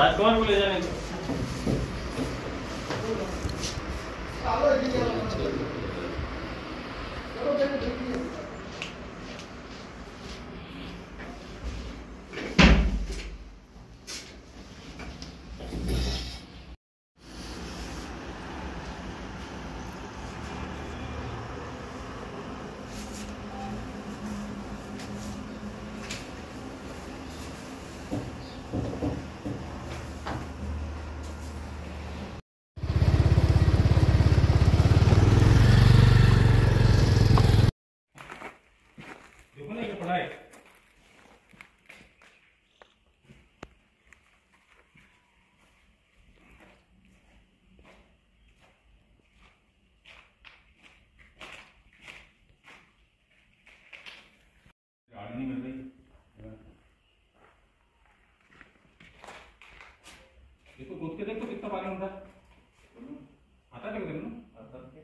राजकुमार को ले जाने पढ़ाई। गाड़ी नहीं मिल रही। देखो दूध के देखो कितना पानी होता है। आता है क्या ना? आता है।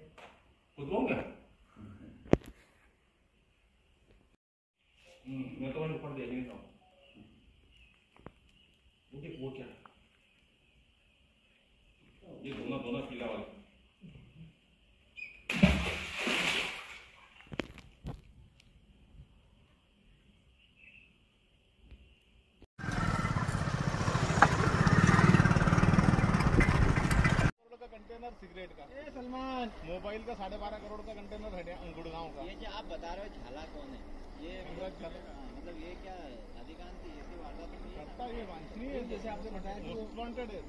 खुद लो क्या? मैं तो ऊपर दे देता हूँ। वो क्या? ये दोनों पीला वाला। कंटेनर सिगरेट का सलमान मोबाइल का 12.5 करोड़ का कंटेनर है गुड़गांव का। ये जो आप बता रहे हो झाला कौन है? ये मतलब ये क्या अधिकांश ऐसी वारदात करता है? ये वांछनीय है, जैसे आपने बताया कि वांटेड है।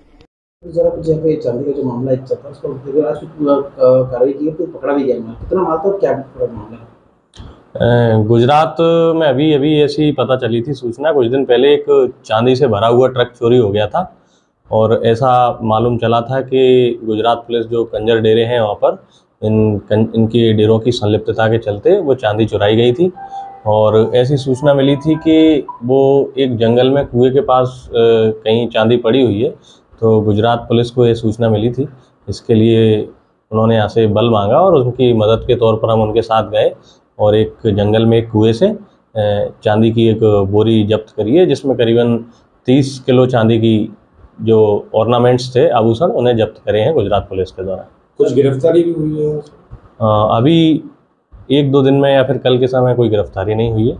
जरा कुछ यहाँ पे चांदी का जो मामला एक चल रहा है उसको आज कुछ कार्रवाई की तो पकड़ा भी गया। कितना माल था, क्या मामला? गुजरात में अभी ऐसी पता चली थी सूचना, कुछ दिन पहले एक चांदी से भरा हुआ ट्रक चोरी हो गया था और ऐसा मालूम चला था कि गुजरात पुलिस जो कंजर डेरे हैं वहाँ पर इनके डेरों की संलिप्तता के चलते वो चांदी चुराई गई थी। और ऐसी सूचना मिली थी कि वो एक जंगल में कुएं के पास कहीं चांदी पड़ी हुई है, तो गुजरात पुलिस को ये सूचना मिली थी। इसके लिए उन्होंने यहाँ से बल मांगा और उनकी मदद के तौर पर हम उनके साथ गए और एक जंगल में एक कुएं से चांदी की एक बोरी जब्त करी है, जिसमें करीबन 30 किलो चांदी की जो ऑर्नामेंट्स थे, आभूषण, उन्हें जब्त करे हैं गुजरात पुलिस के द्वारा। कुछ गिरफ्तारी भी हुई है? अभी 1-2 दिन में या फिर कल के समय कोई गिरफ्तारी नहीं हुई है।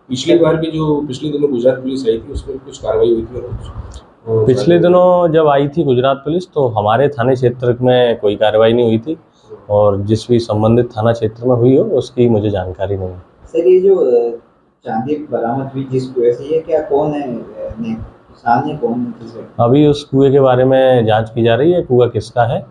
पिछली बार भी जो पिछले दिनों गुजरात पुलिस आई थी उसमें कुछ कार्रवाई हुई थी? पिछले दिनों जब आई थी गुजरात पुलिस तो हमारे थाने क्षेत्र में कोई कार्रवाई नहीं हुई थी और जिस भी संबंधित थाना क्षेत्र में हुई हो उसकी मुझे जानकारी नहीं है। सर, ये जो चांदी बरामद हुई जिस कुएं से, ये क्या कौन है? किसान है कौन? अभी उस कुएं के बारे में जांच की जा रही है, कुआं किसका है,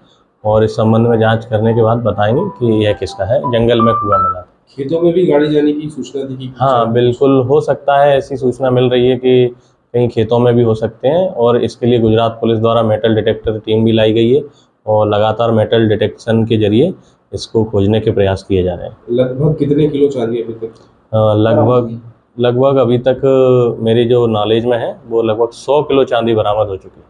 और इस संबंध में जांच करने के बाद बताएंगे कि यह किसका है। जंगल में कुआं मिला। खेतों में भी गाड़ी जाने की सूचना थी कि हाँ बिल्कुल हो सकता है, ऐसी सूचना मिल रही है कि कहीं खेतों में भी हो सकते हैं और इसके लिए गुजरात पुलिस द्वारा मेटल डिटेक्टर टीम भी लाई गई है और लगातार मेटल डिटेक्शन के जरिए इसको खोजने के प्रयास किए जा रहे हैं। लगभग कितने किलो चांदी अभी तक? लगभग अभी तक मेरी जो नॉलेज में है वो लगभग 100 किलो चांदी बरामद हो चुकी है।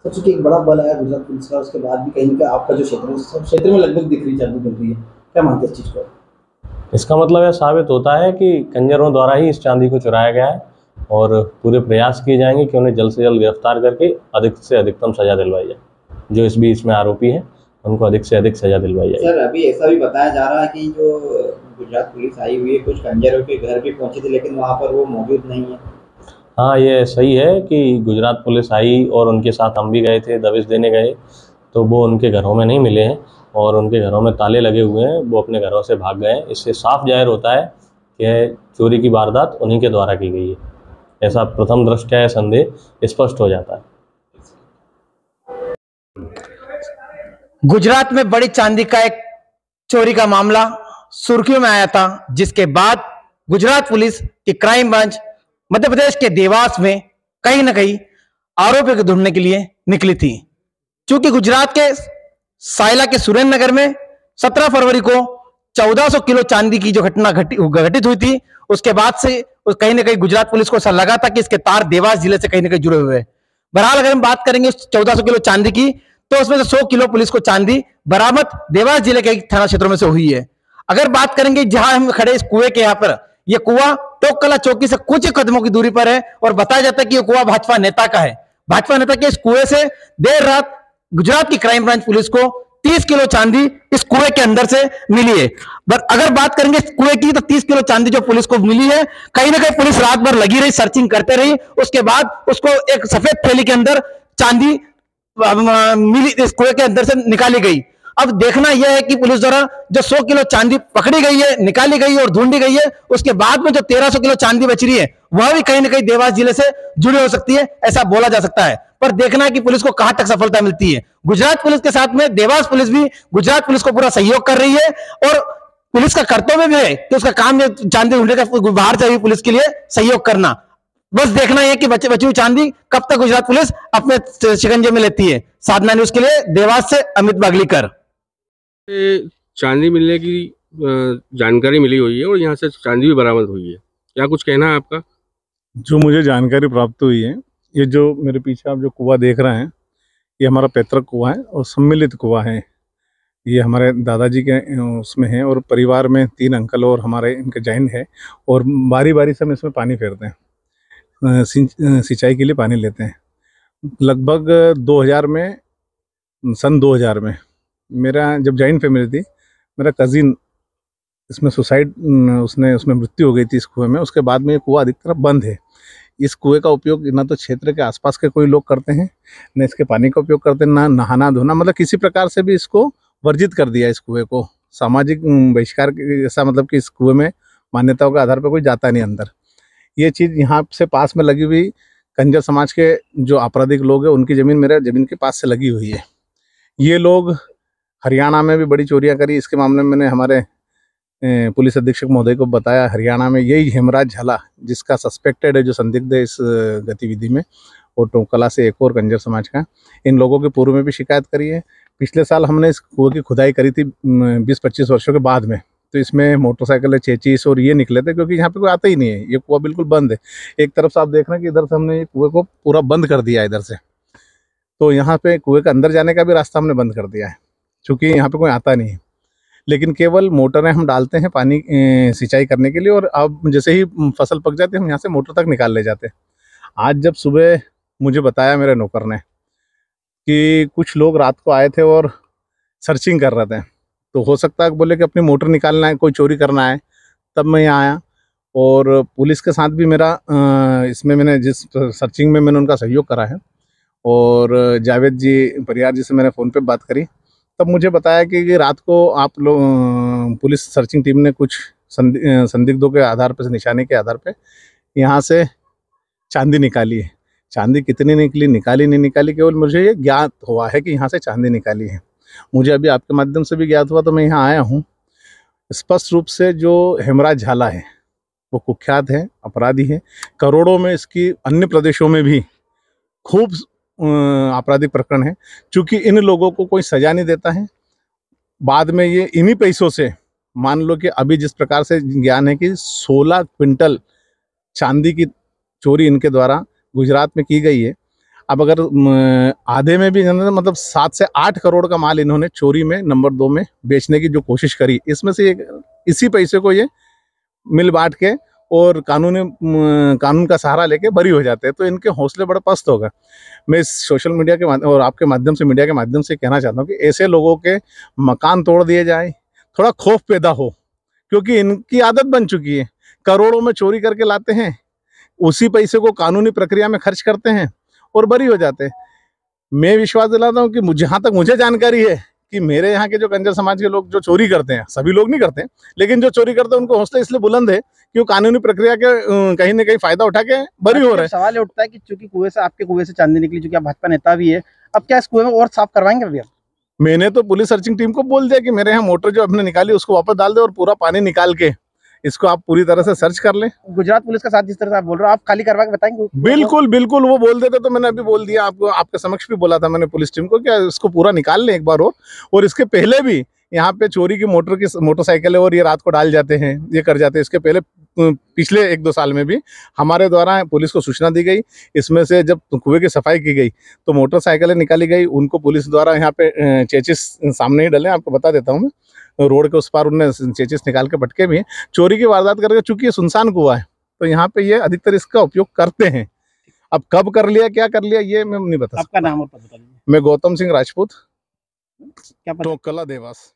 सब चूँकि एक बड़ा बल आया गुजरात पुलिस का, उसके बाद भी कहीं का आपका जो क्षेत्र है उस क्षेत्र में लगभग दिख रही चांदी मिल रही है, क्या मानते हैं इस चीज़ को? इसका मतलब यह साबित होता है कि कंजरों द्वारा ही इस चांदी को चुराया गया है और पूरे प्रयास किए जाएंगे कि उन्हें जल्द से जल्द गिरफ्तार करके अधिक से अधिकतम सजा दिलवाई जाए। जो इस बीच में आरोपी हैं उनको अधिक से अधिक सजा दिलवाई जाए। सर, अभी ऐसा भी बताया जा रहा है कि जो गुजरात पुलिस आई हुई है कुछ कंजरों के घर भी पहुंची थी, लेकिन वहां पर वो मौजूद नहीं है। हाँ, ये सही है कि गुजरात पुलिस आई और उनके साथ हम भी गए थे, दबिश देने गए, तो वो उनके घरों में नहीं मिले हैं और उनके घरों में ताले लगे हुए हैं, वो अपने घरों से भाग गए हैं। इससे साफ जाहिर होता है कि चोरी की वारदात उन्हीं के द्वारा की गई है। ऐसा प्रथम दृष्टया संदेह स्पष्ट हो जाता है। गुजरात में बड़ी चांदी का एक चोरी का मामला सुर्खियों में आया था, जिसके बाद गुजरात पुलिस की क्राइम ब्रांच मध्य प्रदेश के देवास में कहीं ना कहीं आरोपियों को ढूंढने के लिए निकली थी। चूंकि गुजरात के सायला के सुरेंद्र नगर में 17 फरवरी को 1400 किलो चांदी की जो घटना घटित हुई थी, उसके बाद से कहीं ना कहीं गुजरात पुलिस को ऐसा लगा था कि इसके तार देवास जिले से कहीं ना कहीं जुड़े हुए हैं। बहरहाल अगर हम बात करेंगे 1400 किलो चांदी की, तो उसमें से 100 किलो पुलिस को चांदी बरामद देवास जिले के थाना क्षेत्रों में से हुई है। अगर बात करेंगे जहां हम खड़े इस कुएं के यहाँ पर, यह कुआं टोककला चौकी से कुछ कदमों की दूरी पर है और बताया जाता है कि यह कुआं भाजपा नेता का है। भाजपा नेता के इस कुएं से देर रात गुजरात की क्राइम ब्रांच पुलिस को 30 किलो चांदी इस कुएं के अंदर से मिली है। अगर बात करेंगे इस कुएं की तो 30 किलो चांदी जो पुलिस को मिली है, कहीं ना कहीं पुलिस रात भर लगी रही, सर्चिंग करते रही, उसके बाद उसको एक सफेद थैली के अंदर चांदी मिली, इस कुएं के अंदर से निकाली गई। अब देखना यह है कि पुलिस द्वारा जो 100 किलो चांदी पकड़ी गई है, निकाली गई है और ढूंढी गई है, उसके बाद में जो 1300 किलो चांदी बच रही है वह भी कहीं ना कहीं देवास जिले से जुड़ी हो सकती है, ऐसा बोला जा सकता है। पर देखना है कि पुलिस को कहां तक सफलता मिलती है। गुजरात पुलिस के साथ में देवास पुलिस भी गुजरात पुलिस को पूरा सहयोग कर रही है और पुलिस का कर्तव्य भी है कि उसका काम चांदी ढूंढने का, बाहर से भी पुलिस के लिए सहयोग करना। बस देखना है कि बची हुई चांदी कब तक गुजरात पुलिस अपने शिकंजे में लेती है। साधना न्यूज के लिए देवास से अमित बागलीकर। चांदी मिलने की जानकारी मिली हुई है और यहाँ से चांदी भी बरामद हुई है, क्या कुछ कहना है आपका? जो मुझे जानकारी प्राप्त हुई है, ये जो मेरे पीछे आप जो कुआं देख रहे हैं, ये हमारा पैतृक कुआं है और सम्मिलित कुआं है। ये हमारे दादाजी के उसमें है और परिवार में 3 अंकल और हमारे इनके जॉइंट है और बारी बारी से हम इसमें पानी फेरते हैं, सिंचाई के लिए पानी लेते हैं। लगभग 2000 में, सन 2000 में मेरा जब जॉइंट फैमिली थी, मेरा कज़िन इसमें उसमें मृत्यु हो गई थी इस कुएं में। उसके बाद में ये कुआं अधिकतर बंद है। इस कुएं का उपयोग ना तो क्षेत्र के आसपास के कोई लोग करते हैं, न इसके पानी का उपयोग करते हैं, ना नहाना धोना, मतलब किसी प्रकार से भी इसको वर्जित कर दिया। इस कुएं को सामाजिक बहिष्कार ऐसा, मतलब कि इस कुएं में मान्यताओं के आधार पर कोई जाता नहीं अंदर। ये चीज़ यहाँ से पास में लगी हुई कंजर समाज के जो आपराधिक लोग हैं, उनकी ज़मीन मेरे ज़मीन के पास से लगी हुई है। ये लोग हरियाणा में भी बड़ी चोरियां करी। इसके मामले में मैंने हमारे पुलिस अधीक्षक महोदय को बताया, हरियाणा में यही हेमराज झाला जिसका सस्पेक्टेड है, जो संदिग्ध है इस गतिविधि में, और टोंकला से एक और कंजर समाज का, इन लोगों के पूर्व में भी शिकायत करी है। पिछले साल हमने इस कुएं की खुदाई करी थी 20-25 वर्षों के बाद में, तो इसमें मोटरसाइकिल चेचिस और ये निकले थे, क्योंकि यहाँ पे कोई आता ही नहीं है। ये कुआं बिल्कुल बंद है। एक तरफ से आप देख रहे हैं कि इधर से हमने ये कुएं को पूरा बंद कर दिया है इधर से, तो यहाँ पे कुएं के अंदर जाने का भी रास्ता हमने बंद कर दिया है, क्योंकि यहाँ पे कोई आता नहीं है। लेकिन केवल मोटरें हम डालते हैं पानी सिंचाई करने के लिए, और अब जैसे ही फसल पक जाती है हम यहाँ से मोटर तक निकाल ले जाते हैं। आज जब सुबह मुझे बताया मेरे नौकर ने कि कुछ लोग रात को आए थे और सर्चिंग कर रहे थे, तो हो सकता है बोले कि अपनी मोटर निकालना है, कोई चोरी करना है, तब मैं यहाँ आया। और पुलिस के साथ भी मेरा इसमें मैंने जिस सर्चिंग में मैंने उनका सहयोग करा है, और जावेद जी परियार जी से मैंने फ़ोन पे बात करी, तब मुझे बताया कि रात को आप लोग पुलिस सर्चिंग टीम ने कुछ संदिग्धों के आधार पर, निशाने के आधार पे यहाँ से चांदी निकाली है। चांदी कितनी निकली, निकाली नहीं निकाली, केवल मुझे ये ज्ञात हुआ है कि यहाँ से चांदी निकाली है। मुझे अभी आपके माध्यम से भी ज्ञात हुआ, तो मैं यहाँ आया हूँ। स्पष्ट रूप से जो हेमराज झाला है वो कुख्यात है, अपराधी है। करोड़ों में इसकी अन्य प्रदेशों में भी खूब आपराधिक प्रकरण है। चूँकि इन लोगों को कोई सजा नहीं देता है, बाद में ये इन्हीं पैसों से, मान लो कि अभी जिस प्रकार से ज्ञान है कि 16 क्विंटल चांदी की चोरी इनके द्वारा गुजरात में की गई है। अब अगर आधे में भी मतलब 7 से 8 करोड़ का माल इन्होंने चोरी में नंबर 2 में बेचने की जो कोशिश करी, इसमें से इसी पैसे को ये मिल बांट के और कानून का सहारा लेके बरी हो जाते हैं। तो इनके हौसले बड़े पस्त हो गए। मैं इस सोशल मीडिया के माध्यम और आपके माध्यम से, मीडिया के माध्यम से कहना चाहता हूँ कि ऐसे लोगों के मकान तोड़ दिए जाए, थोड़ा खौफ पैदा हो, क्योंकि इनकी आदत बन चुकी है। करोड़ों में चोरी करके लाते हैं, उसी पैसे को कानूनी प्रक्रिया में खर्च करते हैं और बरी हो जाते हैं। मैं विश्वास दिलाता हूँ कि जहाँ तक मुझे जानकारी है कि मेरे यहाँ के जो कंजर समाज के लोग जो चोरी करते हैं, सभी लोग नहीं करते, लेकिन जो चोरी करते हैं उनको हौसला इसलिए बुलंद है कि वो कानूनी प्रक्रिया के कहीं ना कहीं फायदा उठा के बरी हो रहे हैं। सवाल ये उठता है कि चूंकि कुएं से, आपके कुएं से चांदी निकली, चूंकि आप भाजपा नेता भी है, अब क्या इस कुएं में और साफ करवाएंगे अभी आप? मैंने तो पुलिस सर्चिंग टीम को बोल दिया कि मेरे यहाँ मोटर जो आपने निकाली उसको वापस डाल दे और पूरा पानी निकाल के इसको आप पूरी तरह से सर्च कर लें। गुजरात पुलिस का साथ जिस तरह से आप बोल रहे हो, आप खाली करवा के बताएंगे? बिल्कुल बिल्कुल, वो बोल देते तो मैंने अभी बोल दिया आपको, आपके समक्ष भी बोला था मैंने पुलिस टीम को कि इसको पूरा निकाल लें एक बार। और इसके पहले भी यहाँ पे चोरी की मोटरसाइकिल है और ये रात को डाल जाते हैं, ये कर जाते हैं। इसके पहले पिछले 1-2 साल में भी हमारे द्वारा पुलिस को सूचना दी गई। इसमें से जब कुएं की सफाई की गई तो मोटरसाइकिलें निकाली गई, उनको पुलिस द्वारा यहाँ पे चेचिस सामने ही डले। आपको बता देता हूँ मैं, रोड के उस पार उनने चेचिस निकाल के पटके भी चोरी की वारदात करके। चूंकि ये सुनसान कुआं है तो यहाँ पे ये अधिकतर इसका उपयोग करते हैं। अब कब कर लिया क्या कर लिया ये मैं नहीं बता आपका नाम और पता बता दीजिए। मैं गौतम सिंह राजपूत क्या पता टोकला देवास।